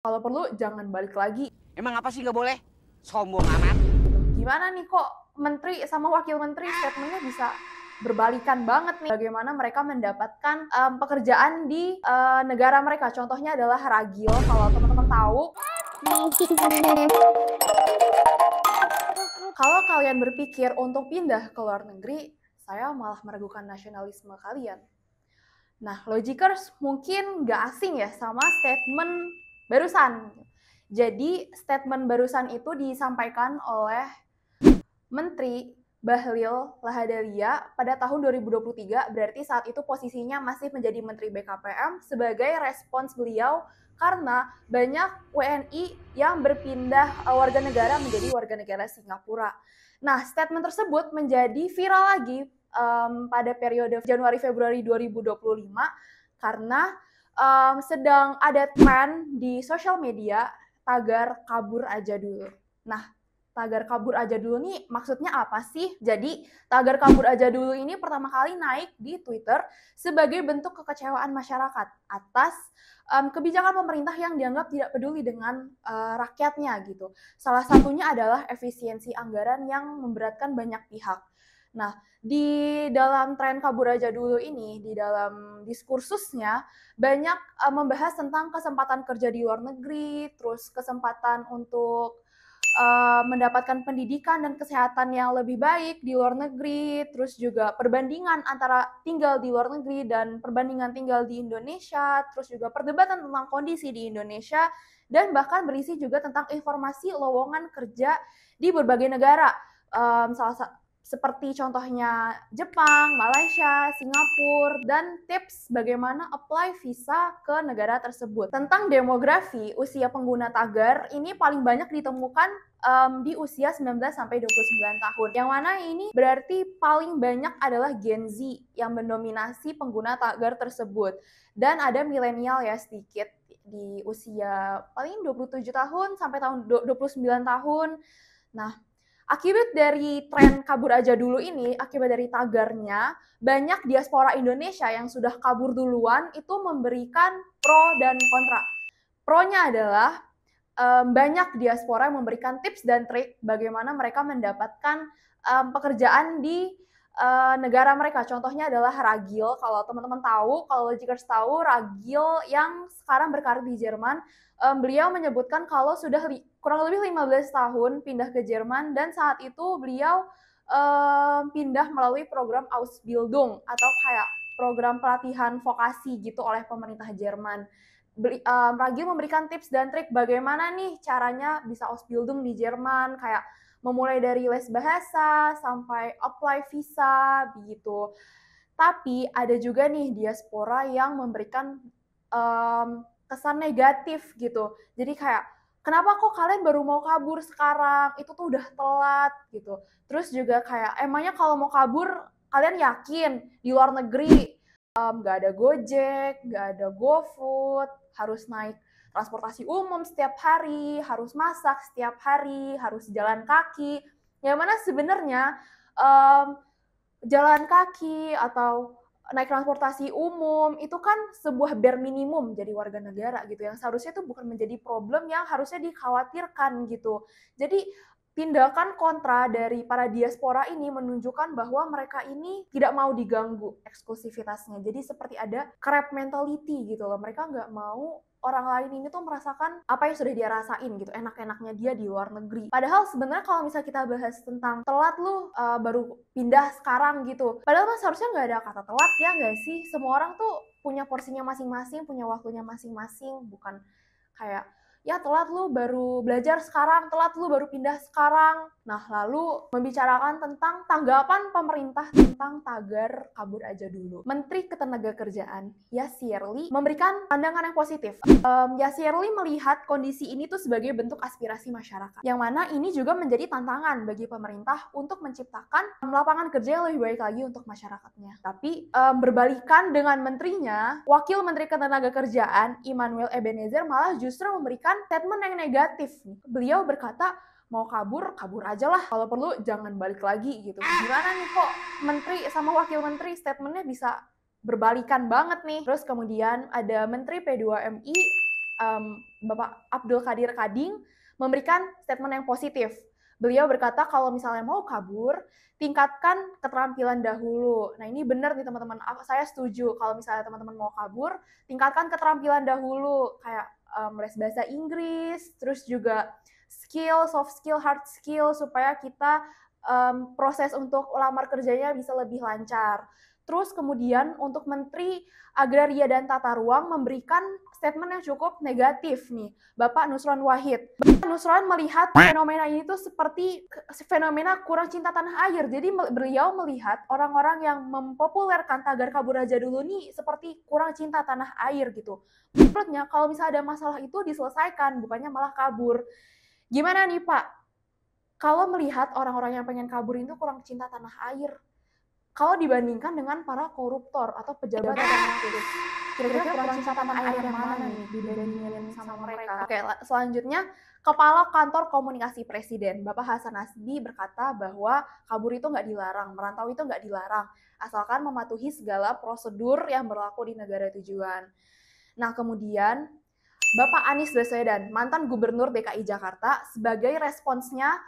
Kalau perlu jangan balik lagi. Emang apa sih nggak boleh? Sombong amat. Gimana nih kok menteri sama wakil menteri statementnya bisa berbalikan banget nih. Bagaimana mereka mendapatkan pekerjaan di negara mereka. Contohnya adalah ragil. Kalau teman-teman tahu, kalau kalian berpikir untuk pindah ke luar negeri, saya malah meragukan nasionalisme kalian. Nah, Logikers mungkin nggak asing ya sama statement barusan. Jadi, statement barusan itu disampaikan oleh Menteri Bahlil Lahadalia pada tahun 2023, berarti saat itu posisinya masih menjadi Menteri BKPM sebagai respons beliau karena banyak WNI yang berpindah warga negara menjadi warga negara Singapura. Nah, statement tersebut menjadi viral lagi pada periode Januari-Februari 2025 karena sedang ada tren di sosial media tagar kabur aja dulu. Nah, tagar kabur aja dulu nih maksudnya apa sih? Jadi tagar kabur aja dulu ini pertama kali naik di Twitter sebagai bentuk kekecewaan masyarakat atas kebijakan pemerintah yang dianggap tidak peduli dengan rakyatnya gitu. Salah satunya adalah efisiensi anggaran yang memberatkan banyak pihak. Nah, di dalam tren kabur aja dulu ini, di dalam diskursusnya banyak membahas tentang kesempatan kerja di luar negeri, terus kesempatan untuk mendapatkan pendidikan dan kesehatan yang lebih baik di luar negeri, terus juga perbandingan antara tinggal di luar negeri dan perbandingan tinggal di Indonesia, terus juga perdebatan tentang kondisi di Indonesia, dan bahkan berisi juga tentang informasi lowongan kerja di berbagai negara. Seperti contohnya Jepang, Malaysia, Singapura, dan tips bagaimana apply visa ke negara tersebut. Tentang demografi, usia pengguna tagar ini paling banyak ditemukan di usia 19-29 tahun. Yang mana ini berarti paling banyak adalah Gen Z yang mendominasi pengguna tagar tersebut. Dan ada milenial ya sedikit di usia paling 27 tahun sampai tahun 29 tahun. Nah, akibat dari tren kabur aja dulu ini, akibat dari tagarnya, banyak diaspora Indonesia yang sudah kabur duluan itu memberikan pro dan kontra. Pro-nya adalah banyak diaspora yang memberikan tips dan trik bagaimana mereka mendapatkan pekerjaan di negara mereka. Contohnya adalah ragil. Kalau teman-teman tahu, kalau Logikers tahu, ragil yang sekarang berkarir di Jerman, beliau menyebutkan kalau sudah kurang lebih 15 tahun pindah ke Jerman dan saat itu beliau pindah melalui program Ausbildung atau kayak program pelatihan vokasi gitu oleh pemerintah Jerman. Ragil memberikan tips dan trik bagaimana nih caranya bisa Ausbildung di Jerman, kayak memulai dari les bahasa sampai apply visa begitu. Tapi ada juga nih diaspora yang memberikan kesan negatif gitu. Jadi kayak kenapa kok kalian baru mau kabur sekarang? Itu tuh udah telat gitu. Terus juga kayak emangnya kalau mau kabur kalian yakin di luar negeri nggak ada Gojek, nggak ada GoFood, harus naik transportasi umum setiap hari, harus masak setiap hari, harus jalan kaki. Yang mana sebenarnya jalan kaki atau naik transportasi umum itu kan sebuah bare minimum jadi warga negara gitu, yang seharusnya itu bukan menjadi problem yang harusnya dikhawatirkan gitu. Jadi tindakan kontra dari para diaspora ini menunjukkan bahwa mereka ini tidak mau diganggu eksklusivitasnya. Jadi seperti ada crab mentality gitu loh. Mereka nggak mau orang lain ini tuh merasakan apa yang sudah dia rasain gitu, enak-enaknya dia di luar negeri. Padahal sebenarnya kalau misalnya kita bahas tentang telat lu baru pindah sekarang gitu, padahal mas harusnya nggak ada kata telat ya nggak sih? Semua orang tuh punya porsinya masing-masing, punya waktunya masing-masing, bukan kayak ya telat lu baru belajar sekarang, telat lu baru pindah sekarang. Nah, lalu membicarakan tentang tanggapan pemerintah tentang tagar kabur aja dulu. Menteri Ketenagakerjaan Yasirli memberikan pandangan yang positif. Yasirli melihat kondisi ini tuh sebagai bentuk aspirasi masyarakat, yang mana ini juga menjadi tantangan bagi pemerintah untuk menciptakan lapangan kerja yang lebih baik lagi untuk masyarakatnya. Tapi berbalikan dengan menterinya, Wakil Menteri Ketenagakerjaan Immanuel Ebenezer malah justru memberikan statement yang negatif. Beliau berkata, mau kabur, kabur aja lah. Kalau perlu jangan balik lagi gitu. Gimana nih kok menteri sama wakil menteri statementnya bisa berbalikan banget nih. Terus kemudian ada Menteri P2MI Bapak Abdul Qadir Kading memberikan statement yang positif. Beliau berkata kalau misalnya mau kabur, tingkatkan keterampilan dahulu. Nah ini benar nih teman-teman, saya setuju kalau misalnya teman-teman mau kabur, tingkatkan keterampilan dahulu, kayak les bahasa Inggris, terus juga skill, soft skill, hard skill, supaya kita proses untuk lamar kerjanya bisa lebih lancar. Terus kemudian untuk Menteri Agraria dan Tata Ruang memberikan statement yang cukup negatif nih, Bapak Nusron Wahid. Bapak Nusron melihat fenomena ini tuh seperti fenomena kurang cinta tanah air. Jadi beliau melihat orang-orang yang mempopulerkan tagar kabur aja dulu nih seperti kurang cinta tanah air gitu. Menurutnya kalau misalnya ada masalah itu diselesaikan, bukannya malah kabur. Gimana nih Pak? Kalau melihat orang-orang yang pengen kabur itu kurang cinta tanah air, kalau dibandingkan dengan para koruptor atau pejabat yang aktif, kira-kira kurang cinta tanah air yang mana nih dibandingin sama mereka? Oke, selanjutnya Kepala Kantor Komunikasi Presiden, Bapak Hasan Nasbi berkata bahwa kabur itu nggak dilarang, merantau itu nggak dilarang, asalkan mematuhi segala prosedur yang berlaku di negara tujuan. Nah, kemudian Bapak Anies Baswedan, mantan Gubernur DKI Jakarta, sebagai responsnya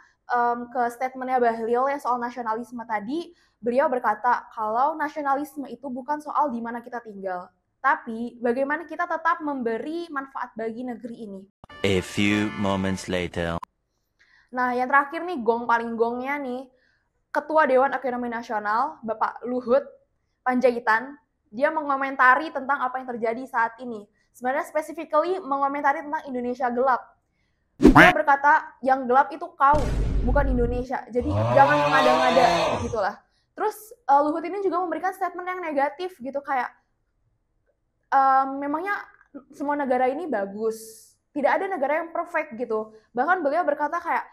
ke statementnya Bahlil yang soal nasionalisme tadi, beliau berkata kalau nasionalisme itu bukan soal di mana kita tinggal, tapi bagaimana kita tetap memberi manfaat bagi negeri ini. A few moments later. Nah, yang terakhir nih, paling gongnya nih, Ketua Dewan Ekonomi Nasional, Bapak Luhut Panjaitan, dia mengomentari tentang apa yang terjadi saat ini. Sebenarnya specifically mengomentari tentang Indonesia gelap. Dia berkata, yang gelap itu kau, bukan Indonesia. Jadi jangan mengada-ngada, begitulah. Terus Luhut ini juga memberikan statement yang negatif gitu, kayak memangnya semua negara ini bagus. Tidak ada negara yang perfect gitu. Bahkan beliau berkata kayak,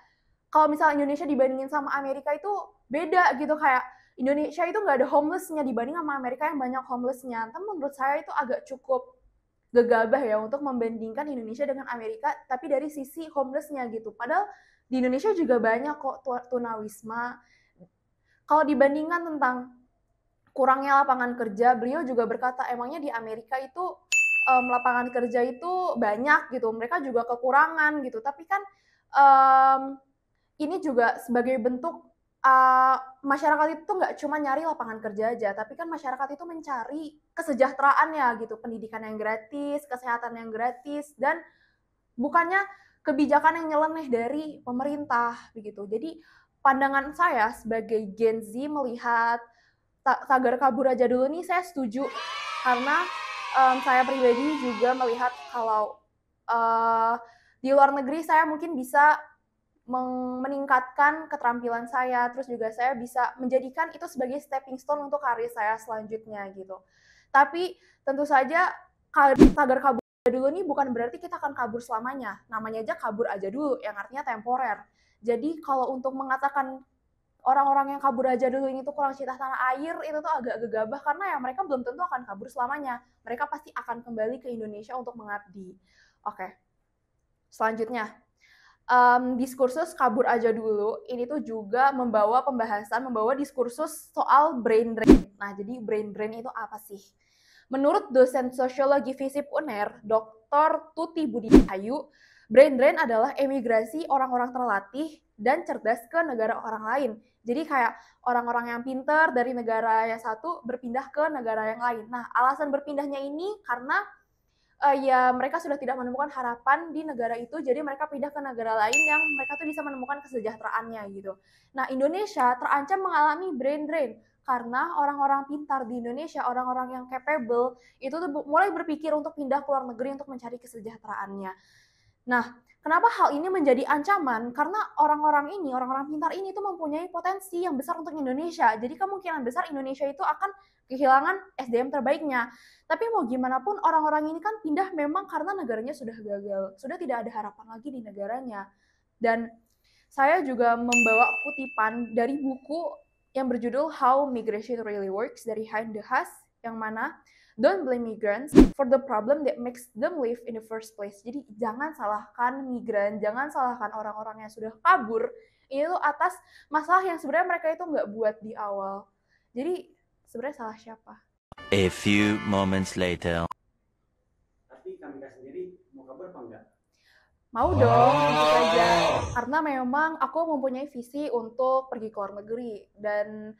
kalau misalnya Indonesia dibandingin sama Amerika itu beda gitu, kayak Indonesia itu nggak ada homeless-nya dibanding sama Amerika yang banyak homeless-nya. Tapi menurut saya itu agak cukup gegabah ya untuk membandingkan Indonesia dengan Amerika, tapi dari sisi homeless-nya gitu. Padahal di Indonesia juga banyak kok tunawisma. Kalau dibandingkan tentang kurangnya lapangan kerja, beliau juga berkata emangnya di Amerika itu lapangan kerja itu banyak gitu, mereka juga kekurangan gitu. Tapi kan ini juga sebagai bentuk masyarakat itu nggak cuma nyari lapangan kerja aja, tapi kan masyarakat itu mencari kesejahteraannya gitu, pendidikan yang gratis, kesehatan yang gratis, dan bukannya kebijakan yang nyeleneh dari pemerintah begitu. Jadi pandangan saya sebagai Gen Z melihat tagar kabur aja dulu nih, saya setuju karena saya pribadi juga melihat kalau di luar negeri saya mungkin bisa meningkatkan keterampilan saya, terus juga saya bisa menjadikan itu sebagai stepping stone untuk karir saya selanjutnya gitu. Tapi tentu saja tagar kabur dulu ini bukan berarti kita akan kabur selamanya. Namanya aja kabur aja dulu, yang artinya temporer. Jadi kalau untuk mengatakan orang-orang yang kabur aja dulu ini tuh kurang cinta tanah air, itu tuh agak gegabah karena ya mereka belum tentu akan kabur selamanya. Mereka pasti akan kembali ke Indonesia untuk mengabdi. Oke. Selanjutnya, diskursus kabur aja dulu ini tuh juga membawa diskursus soal brain drain. Nah, jadi brain drain itu apa sih? Menurut dosen sosiologi FISIP UNER, Dr. Tuti Budi Ayu, brain drain adalah emigrasi orang-orang terlatih dan cerdas ke negara orang lain. Jadi kayak orang-orang yang pintar dari negara yang satu berpindah ke negara yang lain. Nah, alasan berpindahnya ini karena ya mereka sudah tidak menemukan harapan di negara itu, jadi mereka pindah ke negara lain yang mereka tuh bisa menemukan kesejahteraannya gitu. Nah, Indonesia terancam mengalami brain drain karena orang-orang pintar di Indonesia, orang-orang yang capable itu tuh mulai berpikir untuk pindah ke luar negeri untuk mencari kesejahteraannya. Nah, kenapa hal ini menjadi ancaman? Karena orang-orang pintar ini tuh mempunyai potensi yang besar untuk Indonesia. Jadi kemungkinan besar Indonesia itu akan kehilangan SDM terbaiknya. Tapi mau gimana pun orang-orang ini kan pindah memang karena negaranya sudah gagal, sudah tidak ada harapan lagi di negaranya. Dan saya juga membawa kutipan dari buku yang berjudul How Migration Really Works dari Hein de Haas, yang mana don't blame migrants for the problem that makes them live in the first place. Jadi jangan salahkan migran, jangan salahkan orang-orang yang sudah kabur. Ini tuh atas masalah yang sebenarnya mereka itu nggak buat di awal. Jadi sebenarnya salah siapa? A few moments later. Tapi kami sendiri mau kabur apa enggak? Mau dong, tentu saja. Karena memang aku mempunyai visi untuk pergi ke luar negeri. Dan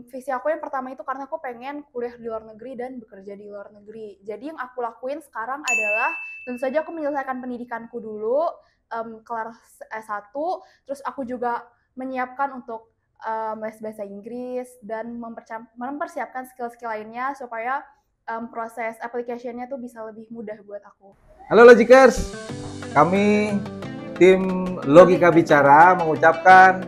visi aku yang pertama itu karena aku pengen kuliah di luar negeri dan bekerja di luar negeri. Jadi yang aku lakuin sekarang adalah tentu saja aku menyelesaikan pendidikanku dulu, kelar S1, terus aku juga menyiapkan untuk les bahasa Inggris dan mempersiapkan skill-skill lainnya supaya proses application-nya tuh bisa lebih mudah buat aku. Halo Logikers, kami tim Logika Bicara mengucapkan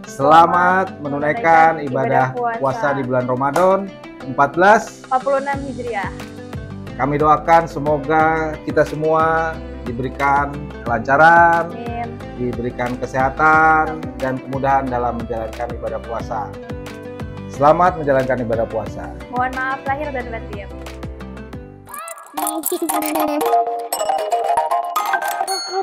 selamat menunaikan ibadah puasa di bulan Ramadan 1446 Hijriah. Kami doakan semoga kita semua diberikan kelancaran, Amin. diberikan kesehatan dan kemudahan dalam menjalankan ibadah puasa. Selamat menjalankan ibadah puasa. Mohon maaf lahir dan batin.